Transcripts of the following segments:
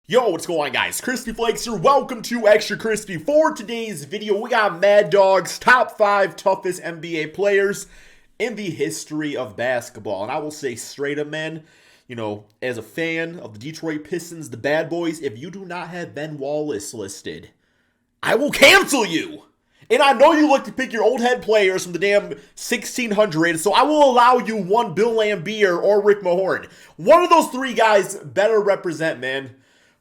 Yo, what's going on, guys? Crispy Flakes here. Welcome to Extra Crispy. For today's video, we got Mad Dog's top 5 toughest NBA players in the history of basketball. And I will say straight up, man, you know, as a fan of the Detroit Pistons, the bad boys, if you do not have Ben Wallace listed, I will cancel you. And I know you like to pick your old head players from the damn 1600s, so I will allow you one Bill Laimbeer or Rick Mahorn. One of those three guys better represent, man.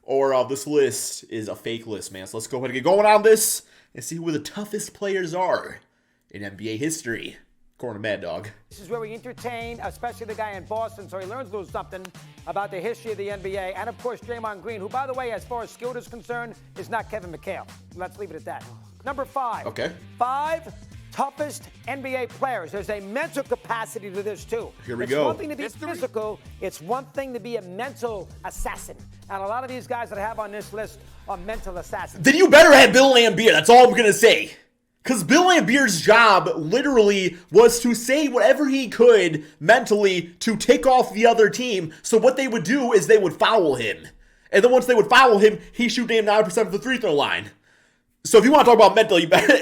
Or this list is a fake list, man. So let's go ahead and get going on this and see who the toughest players are in NBA history, according to Mad Dog. This is where we entertain, especially the guy in Boston, so he learns a little something about the history of the NBA. And, of course, Draymond Green, who, by the way, as far as skill is concerned, is not Kevin McHale. Let's leave it at that. Number 5. Okay. 5 toughest NBA players. There's a mental capacity to this, too. Here we It's go. one thing to be physical. It's one thing to be a mental assassin. And a lot of these guys that I have on this list are mental assassins. Then you better have Bill Laimbeer. That's all I'm going to say. Because Bill Laimbeer's job literally was to say whatever he could mentally to tick off the other team. So what they would do is they would foul him. And then once they would foul him, he'd shoot damn 9% of the free throw line. So if you want to talk about mental, you better...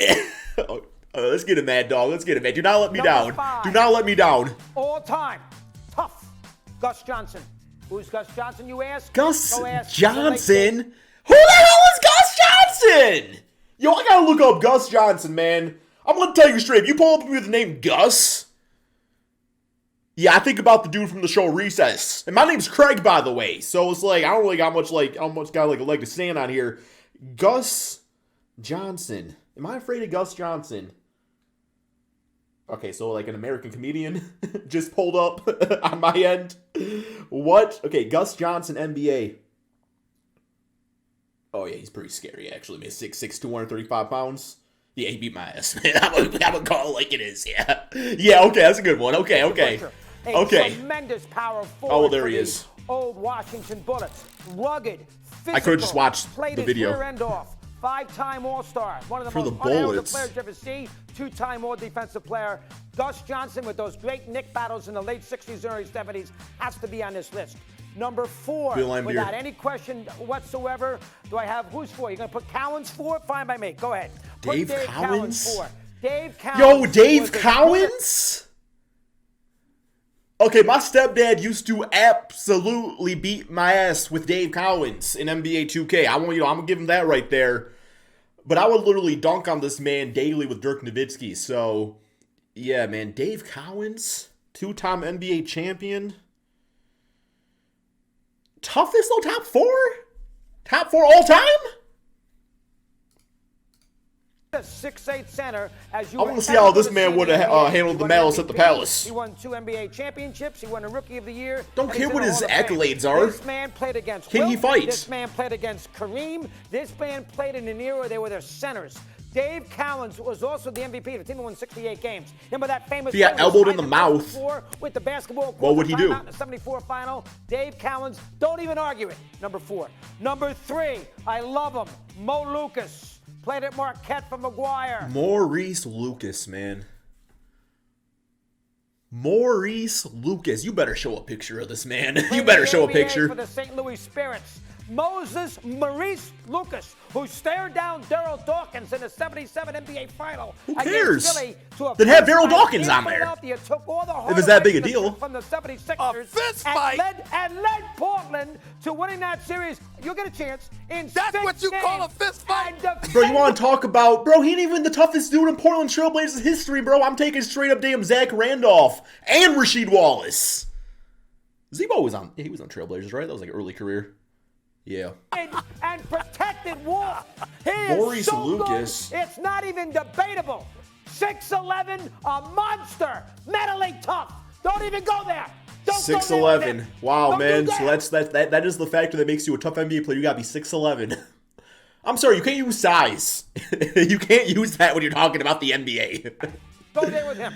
let's get him, Mad Dog. Let's get him, man. Do not let me down. 5. Do not let me down. All time. Tough. Gus Johnson. Who's Gus Johnson, you ask? Gus Go ask Johnson? Who the hell is Gus Johnson? Yo, I gotta look up Gus Johnson, man. I'm gonna tell you straight. If you pull up with the name Gus, yeah, I think about the dude from the show Recess. And my name's Craig, by the way. So it's like, I don't really got much, got a leg to stand on here. Gus Johnson. Am I afraid of Gus Johnson? Okay, so like an American comedian just pulled up on my end. What? Okay, Gus Johnson, NBA. Oh, yeah, he's pretty scary, actually. Man, 6'6", 235 pounds. Yeah, he beat my ass, man. I'm gonna call it like it is, yeah. Yeah, okay, that's a good one. Okay. A tremendous power forward. Oh, there he is. Old Washington Bullets. Rugged, physical. I could have just watched played the his video. rear end off. 5-time All-Star. One of the For most the unheralded Bullets. players you ever see. 2-time All-Defensive Player. Gus Johnson, with those great Knick battles in the late 60s, early 70s, has to be on this list. Number 4, Bill Laimbeer. without any question whatsoever, do I have who's 4? You're going to put Cowens 4? Fine by me. Go ahead. Put Dave Cowens Cowens? 4. Dave Cowens. Yo, Dave was a Cowens? Okay, my stepdad used to absolutely beat my ass with Dave Cowens in NBA 2K. I'm gonna give him that right there. But I would literally dunk on this man daily with Dirk Nowitzki. So, yeah, man, Dave Cowens, 2-time NBA champion. Toughest though, top 4? Top 4 all time? A 6'8" center, as you I want to see how this man would have handled the malice at the Palace. He won 2 NBA championships. He won a Rookie of the Year. Don't care what his accolades are. are. This man played against Can he Wilt. fight? This man played against Kareem. This man played in an era they were their centers. Dave Cowens was also the MVP. The team won 68 games. Remember that famous? He got play elbowed was in the tied mouth. with the basketball. What would he do? In the 74 final. Dave Cowens. Don't even argue it. Number 4. Number 3. I love him. Mo Lucas. Played at Marquette for McGuire. Maurice Lucas, man. Maurice Lucas. You better show a picture of this man. You better show a NBA picture. For the St. Louis Spirits. Maurice Lucas, who stared down Daryl Dawkins in the 77 NBA final. Who against cares? Philly to a Then have fist Daryl fight Dawkins in on there. Philadelphia, took all the If it's that big a heart deal. from the 76ers A fist fight? and led Portland to winning that series. You'll get a chance in That's 6 what you games. call a fist fight? Bro, you want to talk about... Bro, he ain't even the toughest dude in Portland Trailblazers history, bro. I'm taking straight up damn Zach Randolph and Rasheed Wallace. Zebo was on... Yeah, he was on Trailblazers, right? That was like early career. Yeah. and protected Wolf. He Maurice is so Lucas. good, it's not even debatable. 6'11", a monster, mentally tough. Don't even go there. Don't go there with 6'11". him. Wow, Don't man. do So that is the factor that makes you a tough NBA player. You gotta be 6'11". I'm sorry, you can't use size. You can't use that when you're talking about the NBA. Go there with him.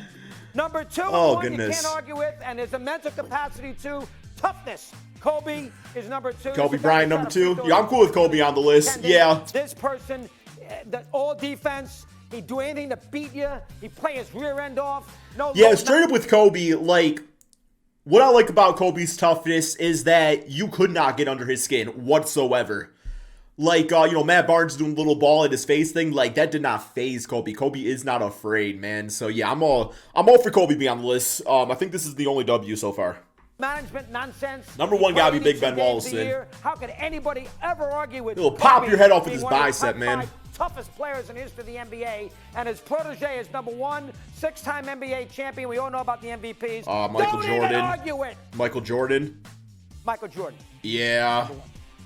Number 2, Oh, one goodness. you can't argue with, and there's a mental capacity too. Toughness. Kobe is number 2. Kobe Bryant, number 2. Yeah, I'm cool with Kobe on the list. Yeah. This person, all defense, he'd do anything to beat you. He'd play his rear end off. No. Yeah, straight up with Kobe, like, what I like about Kobe's toughness is that you could not get under his skin whatsoever. Like, Matt Barnes doing little ball at his face thing, like, that did not faze Kobe. Kobe is not afraid, man. So, yeah, I'm all for Kobe being on the list. I think this is the only W so far. Management nonsense. Number one gotta be Big Ben Wallace. How could anybody ever argue with He'll pop your head off with his bicep, man. Toughest players in the history of the NBA, and his protege is number one, 6-time NBA champion. We all know about the MVPs. Michael Don't Jordan. even argue it. Michael Jordan. Michael Jordan. Yeah.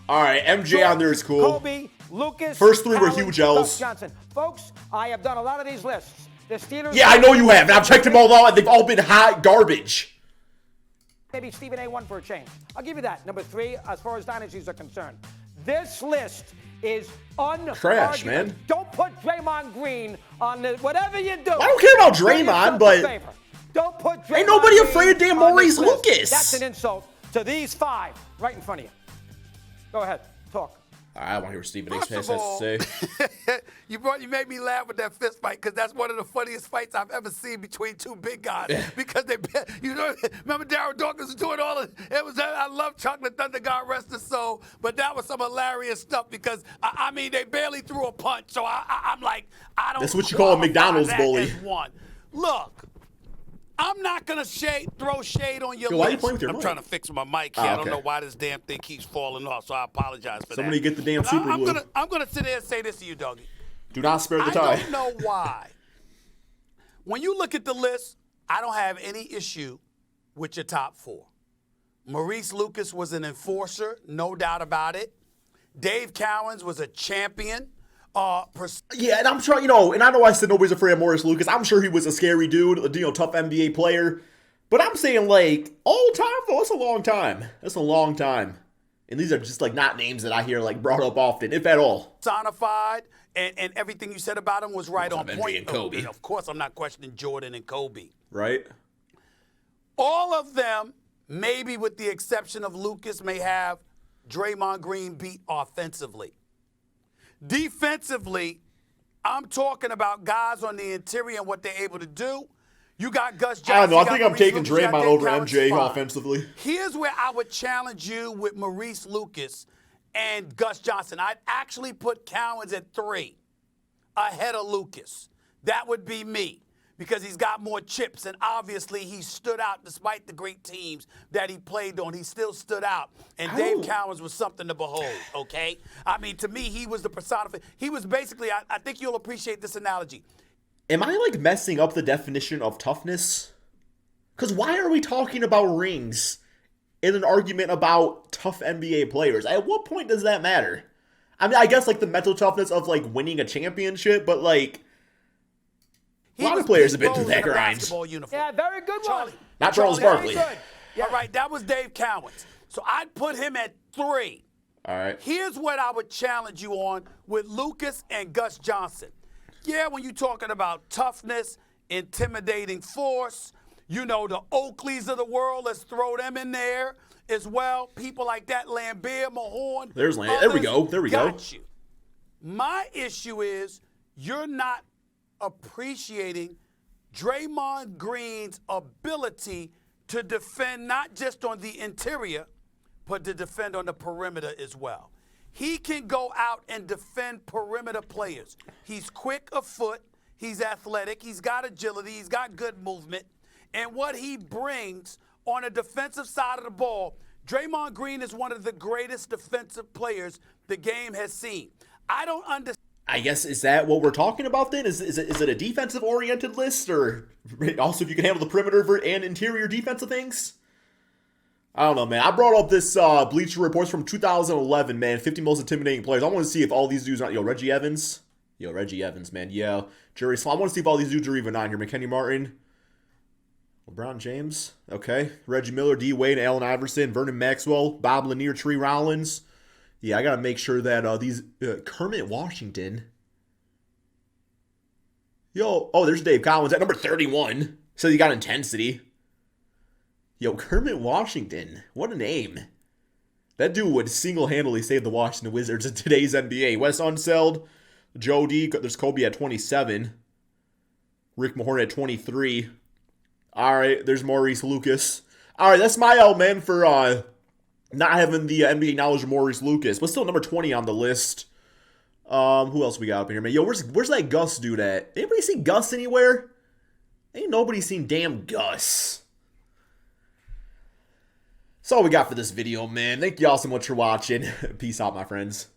All right, MJ on there is cool. Kobe, Lucas. First three were huge L's. Gus Johnson. Folks, I have done a lot of these lists. The Steelers. Yeah, I know you have, and I've checked them all out, and they've all been hot garbage. Maybe Stephen A. won for a change. I'll give you that. Number 3, as far as dynasties are concerned. This list is trash, man. Don't put Draymond Green on the whatever you do. I don't care about Draymond, but don't put Draymond ain't nobody Green afraid of damn Maurice Lucas. That's an insult to these 5 right in front of you. Go ahead, talk. I want to hear what Stephen A. has First of to say. you made me laugh with that fist fight because that's one of the funniest fights I've ever seen between two big guys. Because remember Darryl Dawkins was doing all of it. I love Chocolate Thunder, God rest his soul, but that was some hilarious stuff because I mean they barely threw a punch, so I'm like I don't. That's what you call a McDonald's bully. Look. I'm not going to throw shade on your list. Why are you playing with your I'm mic? trying to fix my mic here. Okay. I don't know why this damn thing keeps falling off, so I apologize for Somebody that. get the damn But super glue. I'm going to sit here and say this to you, Dougie. Do not spare the I tie. don't know why. When you look at the list, I don't have any issue with your top 4. Maurice Lucas was an enforcer, no doubt about it. Dave Cowens was a champion. Yeah, and I'm sure, and I know I said nobody's afraid of Maurice Lucas. I'm sure he was a scary dude, a tough NBA player. But I'm saying, like, all time, though, that's a long time. That's a long time. And these are just, like, not names that I hear, like, brought up often, if at all. Personified, and everything you said about him was right on MJ point. and Kobe. And of course, I'm not questioning Jordan and Kobe. Right? All of them, maybe with the exception of Lucas, may have Draymond Green beat offensively. Defensively, I'm talking about guys on the interior and what they're able to do. You got Gus Johnson. I don't know. I think I'm taking Draymond over MJ fine. offensively. Here's where I would challenge you with Maurice Lucas and Gus Johnson. I'd actually put Cowens at 3 ahead of Lucas. That would be me because he's got more chips, and obviously he stood out despite the great teams that he played on. He still stood out, and Dave Cowens was something to behold, okay? I mean, to me, he was the personification. He was basically, I think you'll appreciate this analogy. Am I, like, messing up the definition of toughness? Because why are we talking about rings in an argument about tough NBA players? At what point does that matter? I mean, I guess, like, the mental toughness of, like, winning a championship, but, like, a lot of players have been through that grind. Yeah, very good one. Not Charles Barkley. Yeah. All right, that was Dave Cowens. So I'd put him at 3. All right. Here's what I would challenge you on with Lucas and Gus Johnson. Yeah, when you're talking about toughness, intimidating force, the Oakleys of the world, let's throw them in there as well. People like that, Lambert, Mahorn. There we go. Got you. My issue is you're not appreciating Draymond Green's ability to defend not just on the interior, but to defend on the perimeter as well. He can go out and defend perimeter players. He's quick of foot. He's athletic. He's got agility. He's got good movement. And what he brings on a defensive side of the ball, Draymond Green is one of the greatest defensive players the game has seen. I don't understand. I guess, is that what we're talking about then? Is it a defensive-oriented list? Or also if you can handle the perimeter and interior defensive things? I don't know, man. I brought up this Bleacher Reports from 2011, man. 50 most intimidating players. I want to see if all these dudes are... Reggie Evans. Reggie Evans, man. Yeah. Jerry Sloan. I want to see if all these dudes are even on here. McKenny Martin. LeBron James. Okay. Reggie Miller, D. Wade, Allen Iverson, Vernon Maxwell, Bob Lanier, Tree Rollins. Yeah, I got to make sure that these... Kermit Washington. There's Dave Collins at number 31. So you got intensity. Kermit Washington. What a name. That dude would single-handedly save the Washington Wizards in today's NBA. Wes Unseld, Joe D. There's Kobe at 27. Rick Mahorn at 23. All right, there's Maurice Lucas. All right, that's my L, man, for not having the NBA knowledge of Maurice Lucas, but still number 20 on the list. Who else we got up here, man? Yo, where's that Gus dude at? Anybody seen Gus anywhere? Ain't nobody seen damn Gus. That's all we got for this video, man. Thank y'all so much for watching. Peace out, my friends.